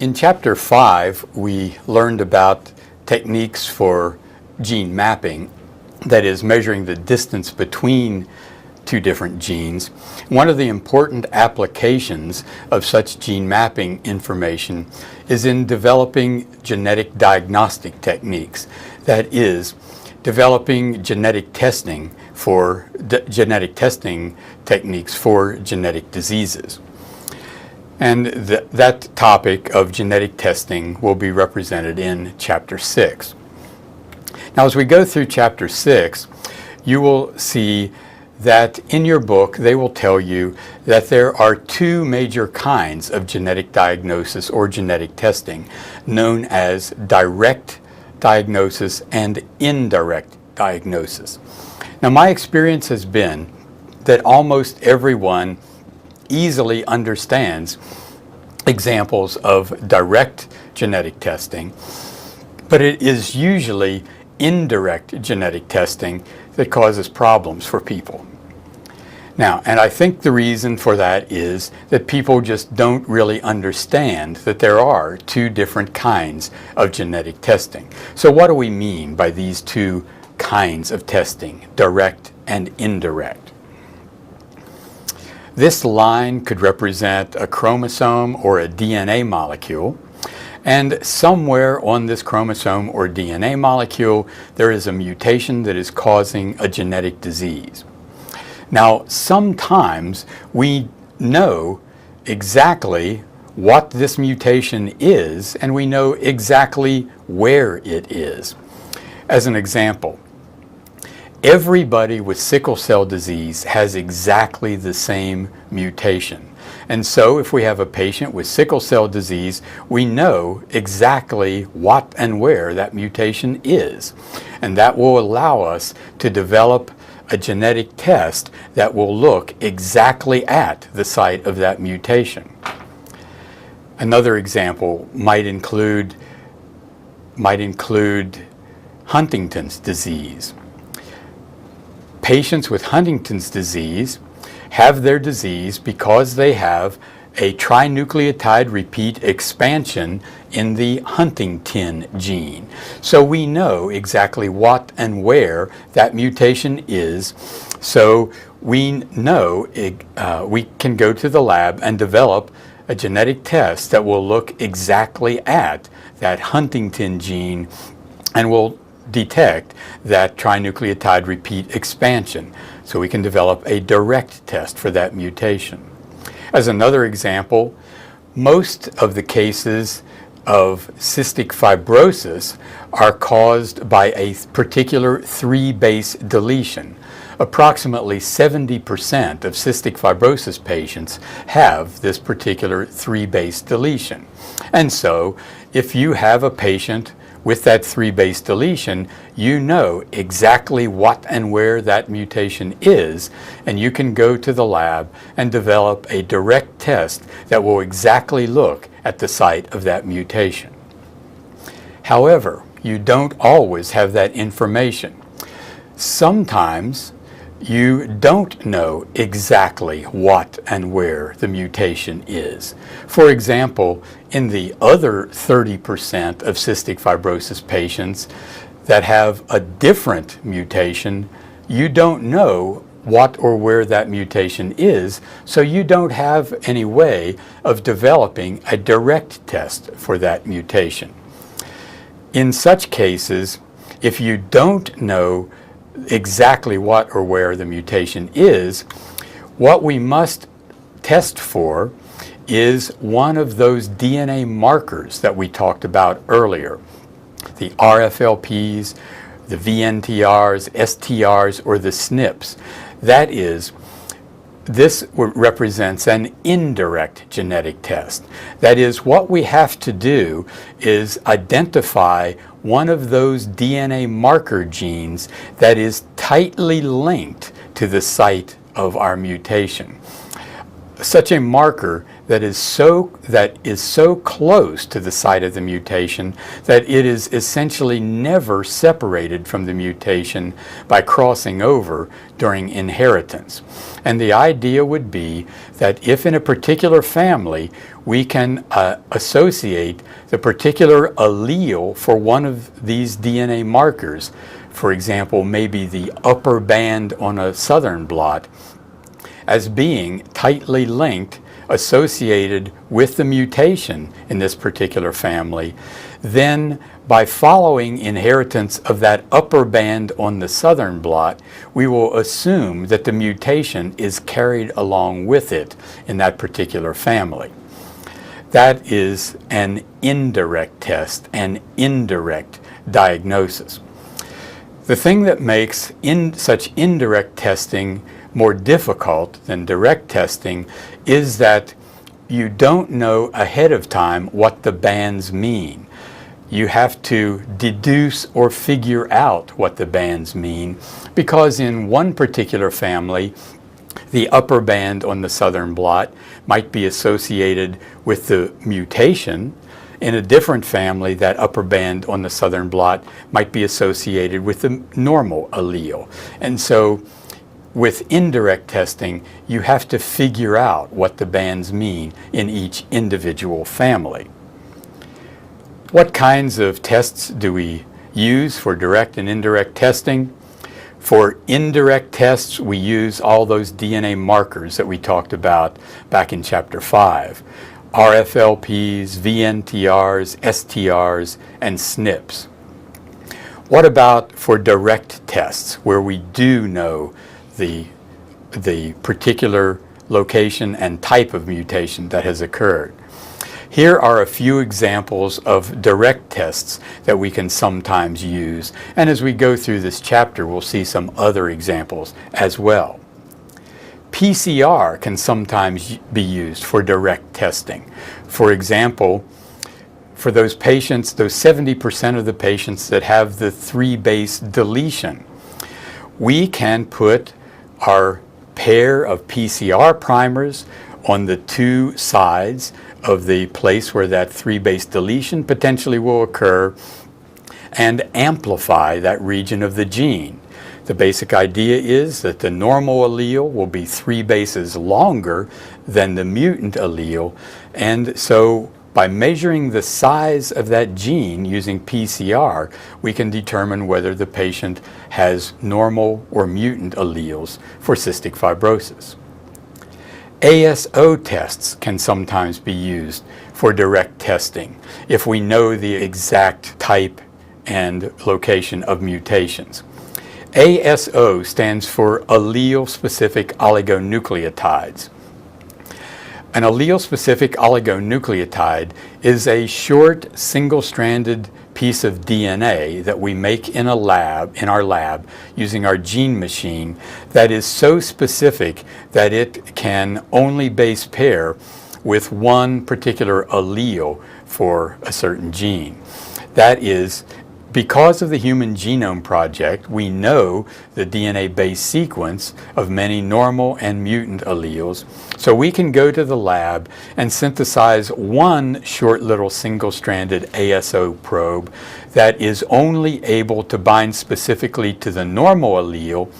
In Chapter 5, we learned about techniques for gene mapping, that is, measuring the distance between two different genes. One of the important applications of such gene mapping information is in developing genetic diagnostic techniques. That is, developing genetic testing techniques for genetic diseases. And that topic of genetic testing will be represented in Chapter 6. Now, as we go through Chapter 6, you will see that in your book they will tell you that there are two major kinds of genetic diagnosis or genetic testing, known as direct diagnosis and indirect diagnosis. Now, my experience has been that almost everyone easily understands examples of direct genetic testing, but it is usually indirect genetic testing that causes problems for people. Now, and I think the reason for that is that people just don't really understand that there are two different kinds of genetic testing. So what do we mean by these two kinds of testing, direct and indirect? This line could represent a chromosome or a DNA molecule, and somewhere on this chromosome or DNA molecule there is a mutation that is causing a genetic disease. Now, sometimes we know exactly what this mutation is, and we know exactly where it is. As an example, everybody with sickle cell disease has exactly the same mutation. And so if we have a patient with sickle cell disease, we know exactly what and where that mutation is. And that will allow us to develop a genetic test that will look exactly at the site of that mutation. Another example might include Huntington's disease. Patients with Huntington's disease have their disease because they have a trinucleotide repeat expansion in the huntingtin gene. So we know exactly what and where that mutation is. So we know we can go to the lab and develop a genetic test that will look exactly at that huntingtin gene and will detect that trinucleotide repeat expansion. So we can develop a direct test for that mutation. As another example, most of the cases of cystic fibrosis are caused by a particular 3-base deletion. Approximately 70% of cystic fibrosis patients have this particular 3-base deletion. And so if you have a patient with that 3-base deletion, you know exactly what and where that mutation is, and you can go to the lab and develop a direct test that will exactly look at the site of that mutation. However, you don't always have that information. Sometimes you don't know exactly what and where the mutation is. For example, in the other 30% of cystic fibrosis patients that have a different mutation, you don't know what or where that mutation is, so you don't have any way of developing a direct test for that mutation. In such cases, if you don't know exactly what or where the mutation is, what we must test for is one of those DNA markers that we talked about earlier, the RFLPs, the VNTRs, STRs, or the SNPs. That is, this represents an indirect genetic test. That is, what we have to do is identify one of those DNA marker genes that is tightly linked to the site of our mutation. Such a marker that is so close to the site of the mutation that it is essentially never separated from the mutation by crossing over during inheritance. And the idea would be that if in a particular family we can associate the particular allele for one of these DNA markers, for example, maybe the upper band on a southern blot, as being tightly linked, associated with the mutation in this particular family, then by following inheritance of that upper band on the southern blot, we will assume that the mutation is carried along with it in that particular family. That is an indirect test, an indirect diagnosis. The thing that makes such indirect testing more difficult than direct testing is that you don't know ahead of time what the bands mean. You have to deduce or figure out what the bands mean, because in one particular family, the upper band on the southern blot might be associated with the mutation. In a different family, that upper band on the southern blot might be associated with the normal allele. And so with indirect testing, you have to figure out what the bands mean in each individual family. What kinds of tests do we use for direct and indirect testing? For indirect tests, we use all those DNA markers that we talked about back in Chapter 5. RFLPs, VNTRs, STRs, and SNPs. What about for direct tests, where we do know the particular location and type of mutation that has occurred? Here are a few examples of direct tests that we can sometimes use, and as we go through this chapter, we'll see some other examples as well. PCR can sometimes be used for direct testing. For example, for those patients, those 70% of the patients that have the 3-base deletion, we can put our pair of PCR primers on the two sides of the place where that 3-base deletion potentially will occur and amplify that region of the gene. The basic idea is that the normal allele will be 3 bases longer than the mutant allele, and so by measuring the size of that gene using PCR, we can determine whether the patient has normal or mutant alleles for cystic fibrosis. ASO tests can sometimes be used for direct testing if we know the exact type and location of mutations. ASO stands for allele-specific oligonucleotides. An allele-specific oligonucleotide is a short, single-stranded piece of DNA that we make in our lab, using our gene machine, that is so specific that it can only base pair with one particular allele for a certain gene. That is, because of the Human Genome Project, we know the DNA base sequence of many normal and mutant alleles, so we can go to the lab and synthesize one short little single-stranded ASO probe that is only able to bind specifically to the normal allele,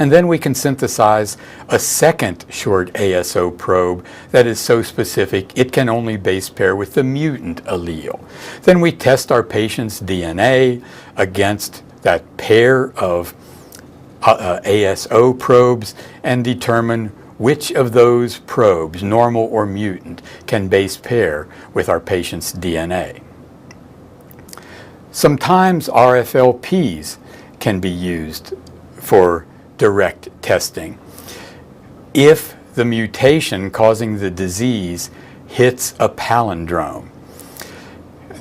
and then we can synthesize a second short ASO probe that is so specific it can only base pair with the mutant allele. Then we test our patient's DNA against that pair of ASO probes and determine which of those probes, normal or mutant, can base pair with our patient's DNA. Sometimes RFLPs can be used for direct testing if the mutation causing the disease hits a palindrome.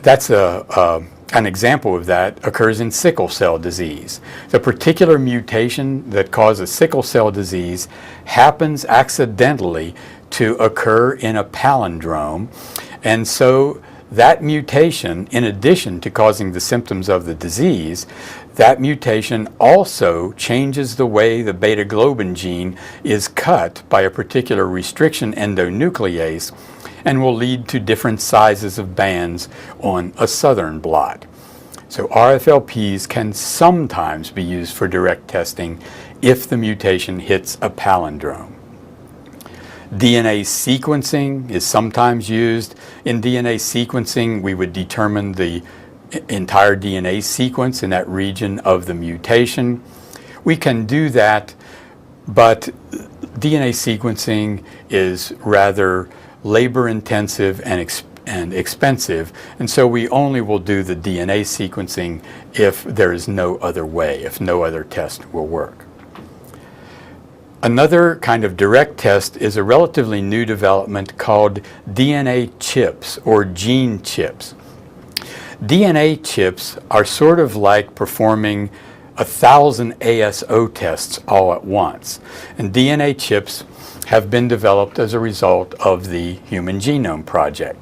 That's an example of that occurs in sickle cell disease. The particular mutation that causes sickle cell disease happens accidentally to occur in a palindrome, and so that mutation, in addition to causing the symptoms of the disease, that mutation also changes the way the beta globin gene is cut by a particular restriction endonuclease and will lead to different sizes of bands on a southern blot. So RFLPs can sometimes be used for direct testing if the mutation hits a palindrome. DNA sequencing is sometimes used. In DNA sequencing, we would determine the entire DNA sequence in that region of the mutation. We can do that, but DNA sequencing is rather labor-intensive and expensive, and so we only will do the DNA sequencing if there is no other way, if no other test will work. Another kind of direct test is a relatively new development called DNA chips or gene chips. DNA chips are sort of like performing 1,000 ASO tests all at once, and DNA chips have been developed as a result of the Human Genome Project.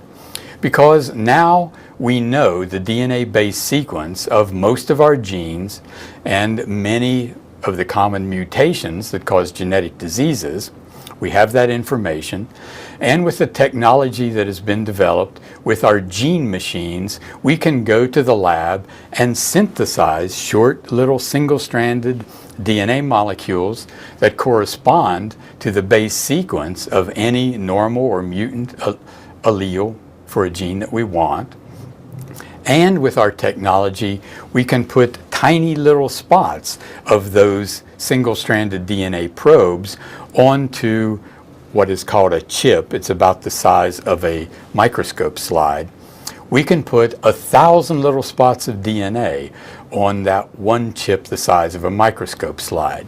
Because now we know the DNA-based sequence of most of our genes and many of the common mutations that cause genetic diseases. We have that information, and with the technology that has been developed with our gene machines, we can go to the lab and synthesize short little single-stranded DNA molecules that correspond to the base sequence of any normal or mutant allele for a gene that we want. And with our technology, we can put tiny little spots of those single-stranded DNA probes onto what is called a chip. It's about the size of a microscope slide. We can put 1,000 little spots of DNA on that one chip the size of a microscope slide.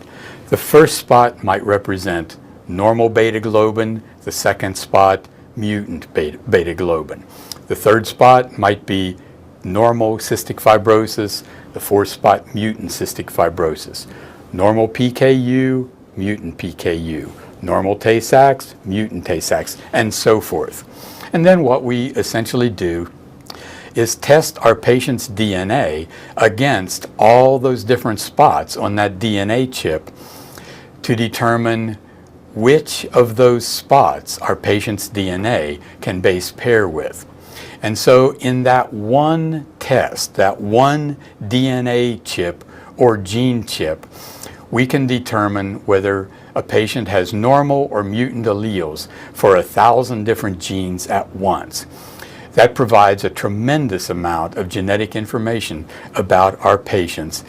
The first spot might represent normal beta globin, the second spot mutant beta globin. The third spot might be normal cystic fibrosis, the fourth spot mutant cystic fibrosis. Normal PKU, mutant PKU. Normal Tay-Sachs, mutant Tay-Sachs, and so forth. And then what we essentially do is test our patient's DNA against all those different spots on that DNA chip to determine which of those spots our patient's DNA can base pair with. And so in that one test, that one DNA chip or gene chip, we can determine whether a patient has normal or mutant alleles for 1,000 different genes at once. That provides a tremendous amount of genetic information about our patients.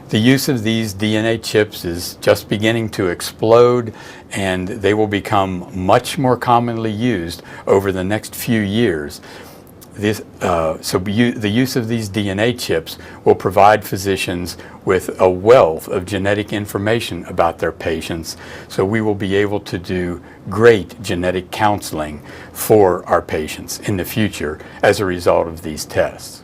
The use of these DNA chips is just beginning to explode, and they will become much more commonly used over the next few years. The use of these DNA chips will provide physicians with a wealth of genetic information about their patients, so we will be able to do great genetic counseling for our patients in the future as a result of these tests.